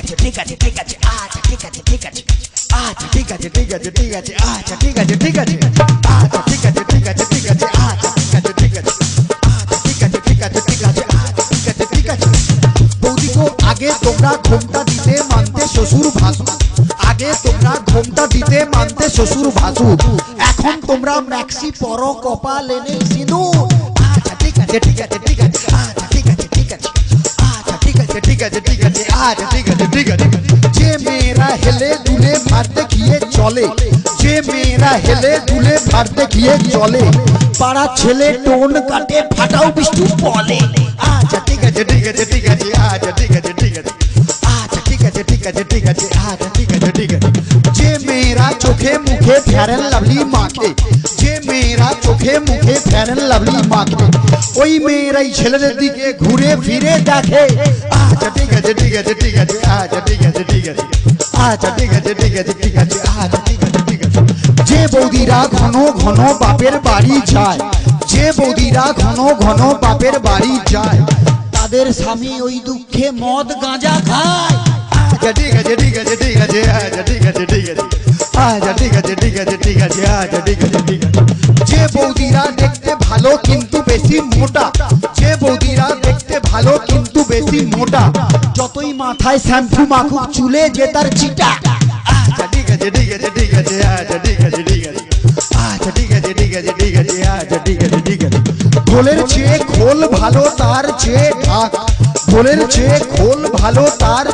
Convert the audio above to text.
আছে ঠিক আছে ঠিক আছে আচ্ছা ঠিক আছে ঠিক আছে আচ্ছা ঠিক আছে ঠিক আছে ঠিক আছে আচ্ছা ঠিক আছে ঠিক আছে আচ্ছা ঠিক আছে ঠিক আছে ঠিক আছে আচ্ছা ঠিক আছে ঠিক আছে আচ্ছা ঠিক আছে ঠিক আছে ঠিক আছে আচ্ছা ঠিক আছে ঠিক আছে। বৌদি গো আগে তোমরা ঘোমটা দিতে মানতে শ্বশুর ভাসুর, আগে তোমরা ঘোমটা দিতে মানতে শ্বশুর ভাসুর, এখন তোমরা ম্যাক্সি পরো কপাল এনে সিঁদুর। আচ্ছা ঠিক আছে ঠিক আছে ঠিক আছে আচ্ছা ঠিক আছে ঠিক আছে আচ্ছা ঠিক আছে ঠিক আছে ঠিক আছে আচ্ছা ঠিক আছে ঠিক আছে। যে মেয়েরা হেলে দুলে ভার দেখিয়ে চলে, যে মেয়েরা হেলে দুলে ভার দেখিয়ে চলে, পাড়া ছেলে টোন কাটে ফাটাও বিষ্টু বলে। আচ্ছা ঠিক আছে ঠিক আছে ঠিক আছে আচ্ছা ঠিক আছে ঠিক আছে আচ্ছা ঠিক আছে ঠিক আছে ঠিক আছে আচ্ছা ঠিক আছে ঠিক আছে। যে মেয়েরা চোখে মুখে ফেয়ার এন্ড লাভলি মাখে, যে মেয়েরা চোখে মুখে ফেয়ার এন্ড লাভলি মাখে, ওই মেয়েরাই ছেলেদের দিকে ঘুরে ফিরে দেখে। আচ্ছা ঠিক আছে ঠিক আছে ঠিক আছে আচ্ছা ঠিক আছে ঠিক আছে আচ্ছা ঠিক আছে ঠিক আছে ঠিক আছে আচ্ছা ঠিক আছে ঠিক আছে। যে বৌদিরা ঘন ঘন বাপের বাড়ি যায়, যে বৌদিরা ঘন ঘন বাপের বাড়ি যায়, তাদের স্বামী ওই দুঃখে মদ গাঁজা খায়। আচ্ছা ঠিক আছে ঠিক আছে ঠিক আছে আচ্ছা ঠিক আছে ঠিক আছে আচ্ছা ঠিক আছে ঠিক আছে ঠিক আছে আচ্ছা ঠিক আছে ঠিক আছে। যে বৌদিরা দেখতে ভালো কিন্তু বেশি মোটা, যে বৌদিরা দেখতে ভালো কিন্তু বেশি মোটা, যতই মাথায় শ্যাম্পু মাখুক চুলে যে তার চিটা। আচ্ছা ঠিক আছে ঠিক আছে ঠিক আছে আচ্ছা ঠিক আছে ঠিক আছে আচ্ছা ঠিক আছে ঠিক আছে ঠিক আছে আচ্ছা ঠিক আছে ঠিক আছে। ঢোলের চেয়ে খোল ভালো তার চেয়ে ঢাক, ঢোলের চেয়ে খোল ভালো তার